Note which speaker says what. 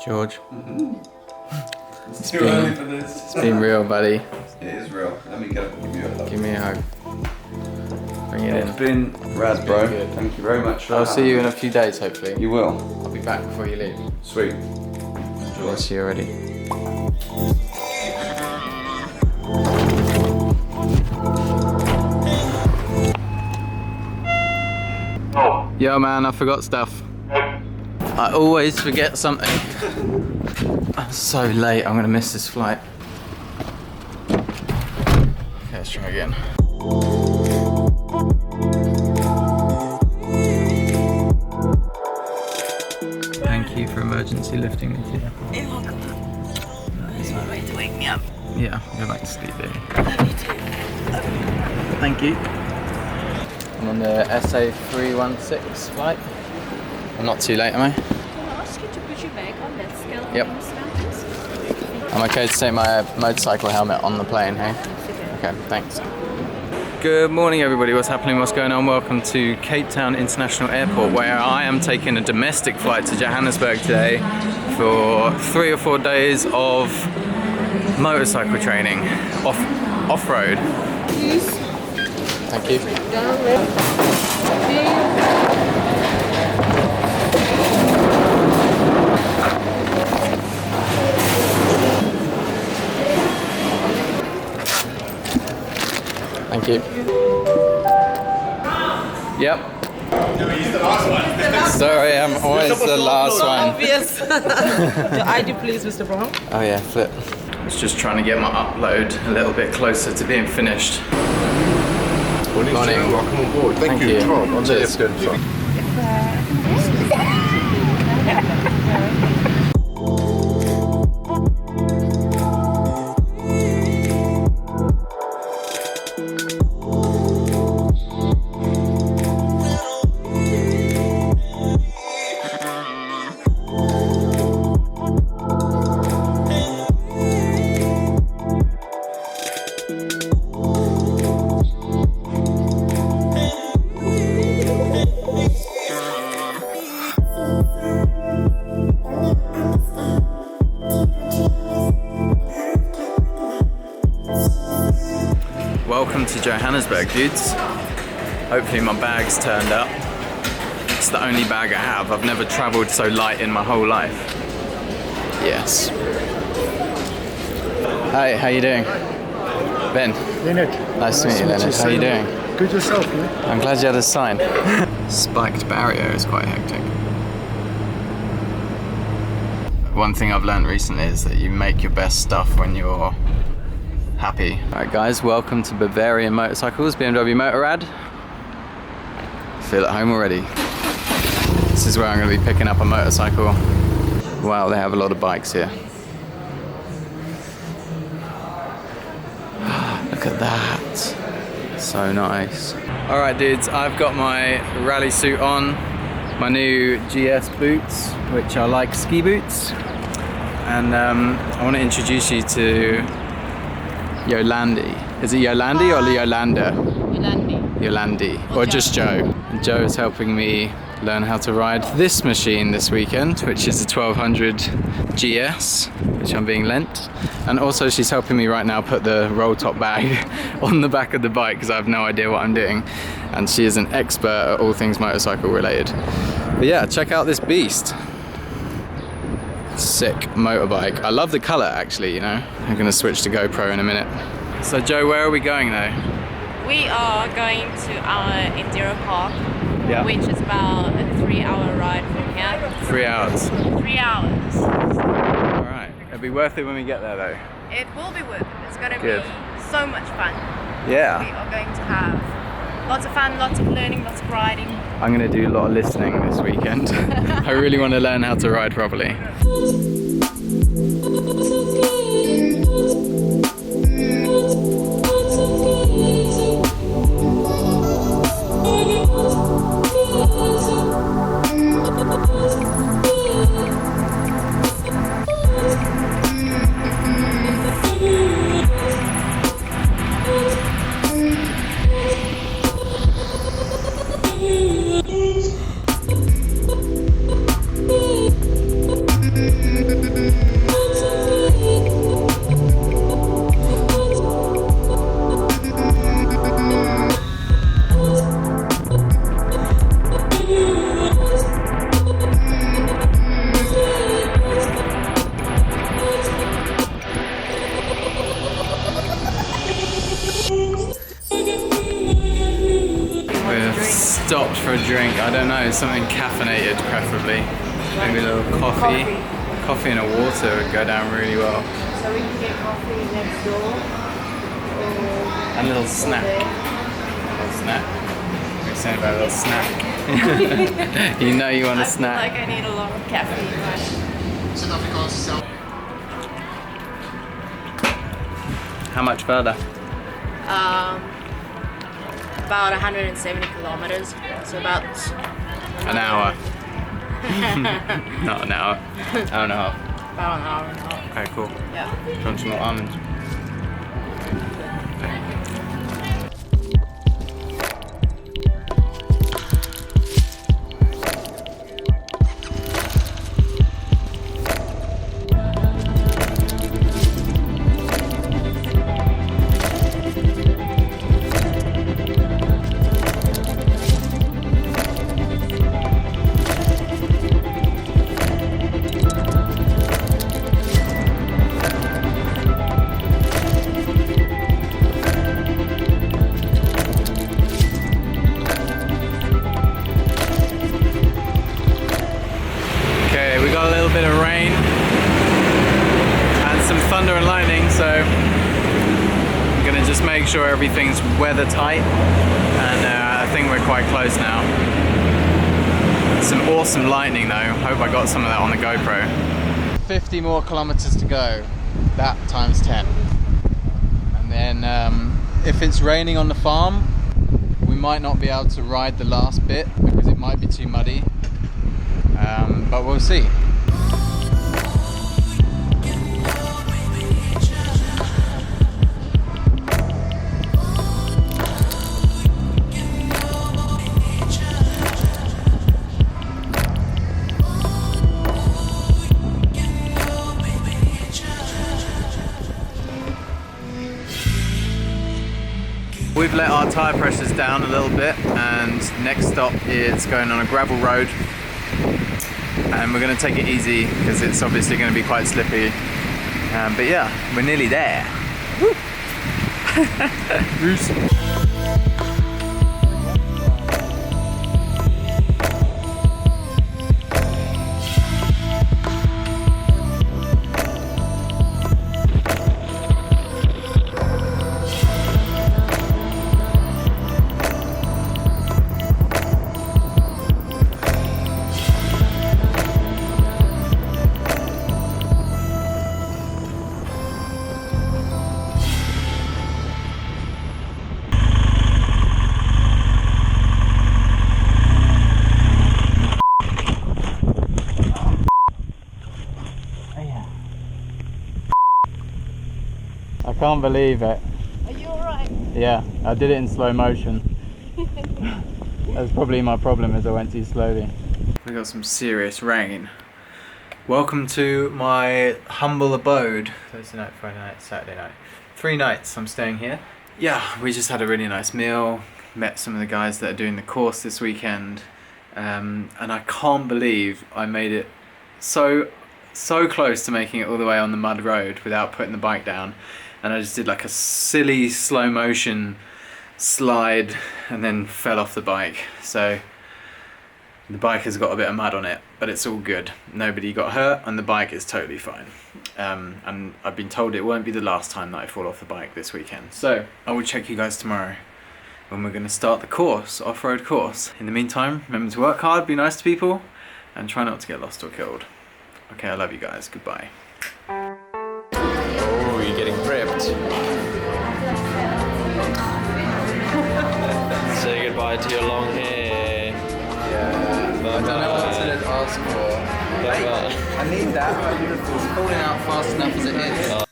Speaker 1: George.
Speaker 2: It's too early for this.
Speaker 1: It's been real, buddy.
Speaker 2: It is real. Let me go. Give you a hug.
Speaker 1: Give me a hug. Bring it in.
Speaker 2: It's been rad, bro.
Speaker 1: Good.
Speaker 2: Thank you very much.
Speaker 1: I'll see you in a few days, hopefully.
Speaker 2: You will.
Speaker 1: I'll be back before you leave.
Speaker 2: Sweet.
Speaker 1: I'll see you already.
Speaker 3: Oh.
Speaker 1: Yo, man, I forgot stuff. I always forget something. I'm so late, I'm gonna miss this flight. Okay, let's try again. Thank you for emergency lifting me here.
Speaker 4: You're welcome. Nice. One way to wake me up.
Speaker 1: Yeah, go back to sleep there.
Speaker 4: Love you too.
Speaker 1: Thank you. I'm on the SA316 flight. I'm not too late, am I?
Speaker 5: Can I ask you to put your bag on that scale?
Speaker 1: Yep. I'm okay to take my motorcycle helmet on the plane, hey? Okay, thanks. Good morning, everybody. What's happening? What's going on? Welcome to Cape Town International Airport, where I am taking a domestic flight to Johannesburg today for 3 or 4 days of motorcycle training, off-road. Thank you. Thank you. Yep.
Speaker 3: No, he's the last one.
Speaker 1: Sorry, I'm always the last one.
Speaker 4: Obvious. Your ID, please, Mr. Brown.
Speaker 1: Oh yeah, flip. I was just trying to get my upload a little bit closer to being finished.
Speaker 3: Morning. Welcome on board. Thank you.
Speaker 1: Tom. Cheers.
Speaker 3: Good.
Speaker 1: Welcome to Johannesburg, dudes. Hopefully my bag's turned up. It's the only bag I have. I've never travelled so light in my whole life. Yes. Hi, how you doing? Ben.
Speaker 6: Leonard.
Speaker 1: Nice to meet you, Leonard. How you doing?
Speaker 6: Good yourself, yeah?
Speaker 1: I'm glad you had a sign. Spiked barrier is quite hectic. One thing I've learned recently is that you make your best stuff when you're happy. Alright guys, welcome to Bavarian Motorcycles, BMW Motorrad. Feel at home already. This is where I'm going to be picking up a motorcycle. Wow, they have a lot of bikes here. Look at that. So nice. Alright dudes, I've got my rally suit on, my new GS boots, which are like ski boots. And I want to introduce you to Yolandi. Is it Yolandi or Yolanda?
Speaker 5: Yolandi.
Speaker 1: Yolandi. Or just Joe. And Joe is helping me learn how to ride this machine this weekend, which is the 1200 GS, which I'm being lent. And also she's helping me right now put the roll top bag on the back of the bike because I have no idea what I'm doing. And she is an expert at all things motorcycle related. But yeah, check out this beast. Sick motorbike. I love the color actually, you know. I'm gonna switch to GoPro in a minute. So Joe, where are we going though?
Speaker 5: We are going to our Enduro Park,
Speaker 1: Yeah.
Speaker 5: which is about a 3-hour ride from here.
Speaker 1: 3 hours.
Speaker 5: 3 hours.
Speaker 1: Alright. It'll be worth it when we get there though.
Speaker 5: It will be worth it. It's going to
Speaker 1: Good.
Speaker 5: be so much fun. We
Speaker 1: Yeah.
Speaker 5: are going to have lots of fun, lots of learning, lots of riding.
Speaker 1: I'm gonna do a lot of listening this weekend. I really want to learn how to ride properly. stopped for a drink. I don't know, something caffeinated preferably. Maybe a little coffee. Coffee and a water would go down really well.
Speaker 5: So we can get coffee next door.
Speaker 1: A little snack. A little snack. What are you saying about a little snack? You know you want a
Speaker 5: I feel
Speaker 1: snack.
Speaker 5: like I need a lot of caffeine.
Speaker 1: How much further?
Speaker 5: About 170 kilometers. So about
Speaker 1: An hour. Not an hour. Hour and a half.
Speaker 5: about an hour and a half.
Speaker 1: Okay, cool.
Speaker 5: Yeah.
Speaker 1: Do you want some more almonds? Bit of rain and some thunder and lightning, so I'm gonna just make sure everything's weather tight, and I think we're quite close now. Some awesome lightning though. Hope I got some of that on the GoPro. 50 more kilometers to go, that times 10, and then if it's raining on the farm we might not be able to ride the last bit because it might be too muddy, but we'll see. We've let our tyre pressures down a little bit, and next stop is going on a gravel road, and we're going to take it easy because it's obviously going to be quite slippy, but yeah, we're nearly there. Woo. I can't believe it.
Speaker 5: Are you alright?
Speaker 1: Yeah, I did it in slow motion. That's probably my problem, is I went too slowly. We got some serious rain. Welcome to my humble abode. Thursday night, Friday night, Saturday night. 3 nights I'm staying here. Yeah, we just had a really nice meal. Met some of the guys that are doing the course this weekend. And I can't believe I made it so close to making it all the way on the mud road without putting the bike down, and I just did like a silly slow motion slide and then fell off the bike. So the bike has got a bit of mud on it, but it's all good. Nobody got hurt and the bike is totally fine. And I've been told it won't be the last time that I fall off the bike this weekend. So I will check you guys tomorrow when we're going to start the course, off-road course. In the meantime, remember to work hard, be nice to people, and try not to get lost or killed. Okay, I love you guys. Goodbye.
Speaker 3: Oh, you're getting prepped. Say goodbye to your long hair.
Speaker 1: Yeah, I don't know what to ask for.
Speaker 3: Bye-bye.
Speaker 1: I need that. It's falling out fast enough as it is.